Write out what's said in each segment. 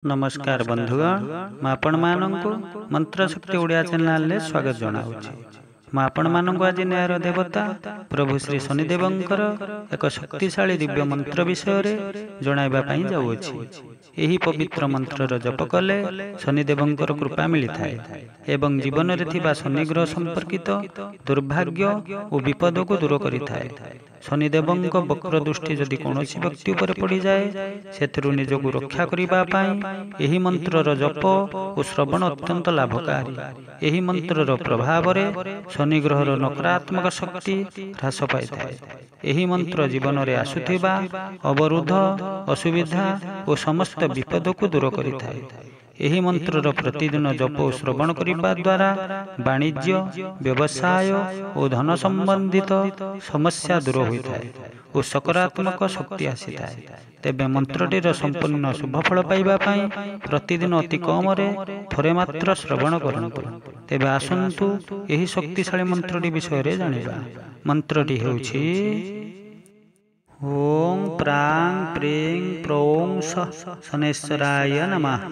नमस्कार बंधुगण ମୁଁ ଆପଣମାନଙ୍କୁ मंत्र शक्ति ओडिया चैनल रे स्वागत जनाउछि। ମୁଁ ଆପଣମାନଙ୍କୁ ଆଜି ନ୍ୟାୟର ଦେବତା ପ୍ରଭୁ ଶ୍ରୀ ଶନିଦେବଙ୍କର ଏକ ଶକ୍ତିଶାଳୀ ଦିବ୍ୟ ମନ୍ତ୍ର ବିଷୟରେ ଜଣାଇବା ପାଇଁ ଯାଉଅଛି। ଏହି ପବିତ୍ର ମନ୍ତ୍ରର ଜପ କଲେ ଶନିଦେବଙ୍କର କୃପା ମିଳିଥାଏ ଏବଂ ଜୀବନରେ ଥିବା ଶନିଗ୍ରହ ସମ୍ପର୍କିତ ଦୁର୍ଭାଗ୍ୟ ଓ ବିପଦକୁ ଦୂର କରିଥାଏ। ଶନିଦେବଙ୍କ ବକ୍ର ଦୃଷ୍ଟି ଯଦି କୌଣସି ବ୍ୟକ୍ତି ଉପରେ ପଡ଼ିଯାଏ ସେଥିରୁ ନିଜକୁ ରକ୍ଷା କରିବା ପାଇଁ ଏହି ମନ୍ତ୍ରର ଜପ ଓ ଶ୍ରବଣ ଅତ୍ୟନ୍ତ ଲାଭକାରୀ। ଏହି ମନ୍ତ୍ରର ପ୍ରଭାବରେ ଶନିଗ୍ରହର ନକାରାତ୍ମକ ଶକ୍ତି ହ୍ରାସ ପାଇଥାଏ। ଏହି ମନ୍ତ୍ର ଜୀବନରେ ଆସୁଥିବା ଅବରୋଧ, ଅସୁବିଧା ଓ ସମସ୍ତ ବିପଦକୁ ଦୂର କରିଥାଏ। ଏହି ମନ୍ତ୍ରର ପ୍ରତିଦିନ ଜପ ଓ ଶ୍ରବଣ କରିବା ଦ୍ୱାରା ବାଣିଜ୍ୟ, ବ୍ୟବସାୟ ଓ ଧନ ସମ୍ବନ୍ଧିତ ସମସ୍ୟା ଦୂର ହୋଇଥାଏ ଓ ସକାରାତ୍ମକ ଶକ୍ତି ଆସିଥାଏ। ତେବେ ମନ୍ତ୍ରଟିର ସମ୍ପୂର୍ଣ୍ଣ ଶୁଭଫଳ ପାଇବା ପାଇଁ ପ୍ରତିଦିନ ଅତି କମରେ ଥରେ ମାତ୍ର ଶ୍ରବଣ କରନ୍ତୁ। ତେବେ ଆସନ୍ତୁ ଏହି ଶକ୍ତିଶାଳୀ ମନ୍ତ୍ରଟି ବିଷୟରେ ଜାଣିବା। ମନ୍ତ୍ରଟି ହେଉଛି ଓಂ ପ୍ରାଂ ପ୍ରିଂ ପ୍ରୌଂ ଶନେଶ୍ୱରାୟ ନମଃ।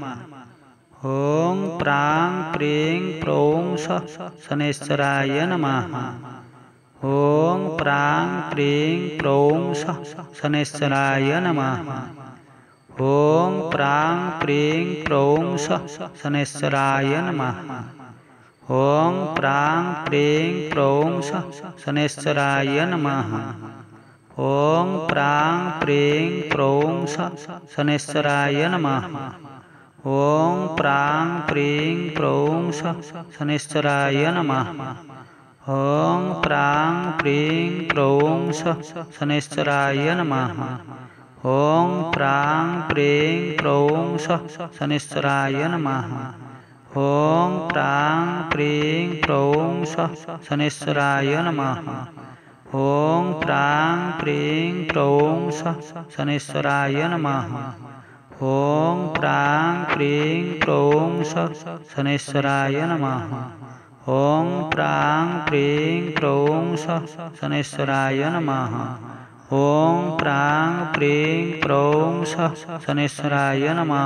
ଓಂ ପ୍ରାଂ ପ୍ରିଂ ପ୍ରୌଂ ଶନେଶ୍ୱରାୟ ନମଃ। ଓಂ ପ୍ରାଂ ପ୍ରିଂ ପ୍ରୌଂ ଶନେଶ୍ୱରାୟ ନମଃ। ଓಂ ପ୍ରାଂ ପ୍ରିଂ ପ୍ରୌଂ ଶନେଶ୍ୱରାୟ ନମଃ। ଓಂ ପ୍ରାଂ ପ୍ରିଂ ପ୍ରୌଂ ଶନେଶ୍ୱରାୟ ନମଃ। ଓಂ ପ୍ରାଂ ପ୍ରିଂ ପ୍ରୌଂ ଶନେଶ୍ୱରାୟ ନମଃ। ଓಂ ପ୍ରାଂ ପ୍ରିଂ ପ୍ରୌଂ ଶନେଶ୍ୱରାୟ ନମଃ। ଓಂ ପ୍ରାଂ ପ୍ରିଂ ପ୍ରୌଂ ଶନେଶ୍ୱରାୟ ନମଃ। ଓಂ ପ୍ରାଂ ପ୍ରିଂ ପ୍ରୌଂ ଶନେଶ୍ୱରାୟ ନମଃ। ଓಂ ପ୍ରାଂ ପ୍ରିଂ ପ୍ରୌଂ ଶନେଶ୍ୱରାୟ ନମଃ। ଓಂ ପ୍ରାଂ ପ୍ରିଂ ପ୍ରୌଂ ଶନେଶ୍ୱରାୟ ନମଃ। ଓಂ ପ୍ରାଂ ପ୍ରିଂ ପ୍ରୌଂ ଶନେଶ୍ୱରାୟ ନମଃ। ଓಂ ପ୍ରାଂ ପ୍ରିଂ ପ୍ରୌଂ ଶନେଶ୍ୱରାୟ ନମଃ। ଓಂ ପ୍ରାଂ ପ୍ରିଂ ପ୍ରୌଂ ଶନେଶ୍ୱରାୟ ନମଃ।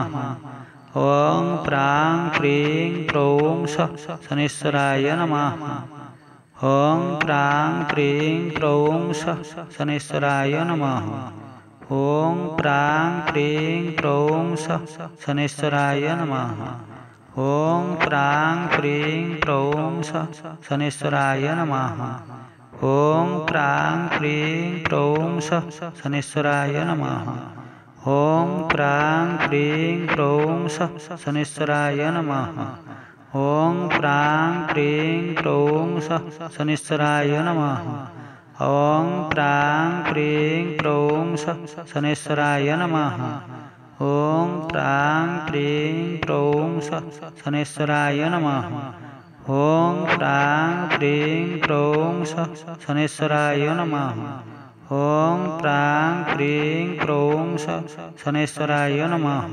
ଓಂ ପ୍ରାଂ ପ୍ରିଂ ପ୍ରୌଂ ଶନେଶ୍ୱରାୟ ନମଃ। ଓಂ ପ୍ରାଂ ପ୍ରିଂ ପ୍ରୌଂ ଶନେଶ୍ୱରାୟ ନମଃ। ଓଂ ପ୍ରାଂ ପ୍ରିଂ ପ୍ରୌଂ ଶନେଶ୍ୱରାୟ ନମଃ। ଓଂ ପ୍ରାଂ ପ୍ରିଂ ପ୍ରୌଂ ଶନେଶ୍ୱରାୟ ନମଃ। ଓଂ ପ୍ରାଂ ପ୍ରିଂ ପ୍ରୌଂ ଶନେଶ୍ୱରାୟ ନମଃ। ଓଂ ପ୍ରାଂ ପ୍ରିଂ ପ୍ରୌଂ ଶନେଶ୍ୱରାୟ ନମଃ। ଓଂ ପ୍ରାଂ ପ୍ରିଂ ପ୍ରୌଂ ଶନେଶ୍ୱରାୟ ନମଃ। ଓଂ ପ୍ରାଂ ପ୍ରିଂ ପ୍ରୌଂ ଶନେଶ୍ୱରାୟ ନମଃ। ଓଂ ପ୍ରାଂ ପ୍ରିଂ ପ୍ରୌଂ ଶନେଶ୍ୱରାୟ ନମଃ। ଓଂ ପ୍ରାଂ ପ୍ରିଂ ପ୍ରୌଂ ଶନେଶ୍ୱରାୟ ନମଃ। ଓଂ ପ୍ରାଂ ପ୍ରିଂ ପ୍ରୌଂ ଶନେଶ୍ୱରାୟ ନମଃ।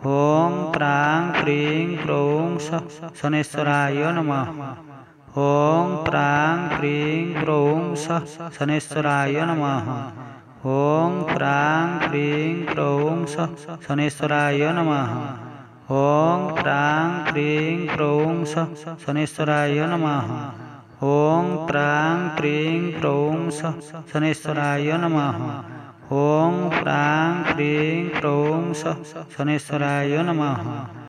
ଓଂ ପ୍ରାଂ ପ୍ରିଂ ପ୍ରୌଂ ଶନେଶ୍ୱରାୟ ନମଃ। ଓଂ ପ୍ରାଂ ପ୍ରିଂ ପ୍ରୌଂ ଶନେଶ୍ୱରାୟ ନମଃ। ଓଂ ପ୍ରାଂ ପ୍ରିଂ ପ୍ରୌଂ ଶନେଶ୍ୱରାୟ ନମଃ। ଓଂ ପ୍ରାଂ ପ୍ରିଂ ପ୍ରୌଂ ଶନେଶ୍ୱରାୟ ନମଃ। ଓଂ ପ୍ରାଂ ପ୍ରିଂ ପ୍ରୌଂ ଶନେଶ୍ୱରାୟ ନମଃ। ଓଂ ପ୍ରାଂ ପ୍ରିଂ ପ୍ରୌଂ ଶନେଶ୍ୱରାୟ ନମଃ।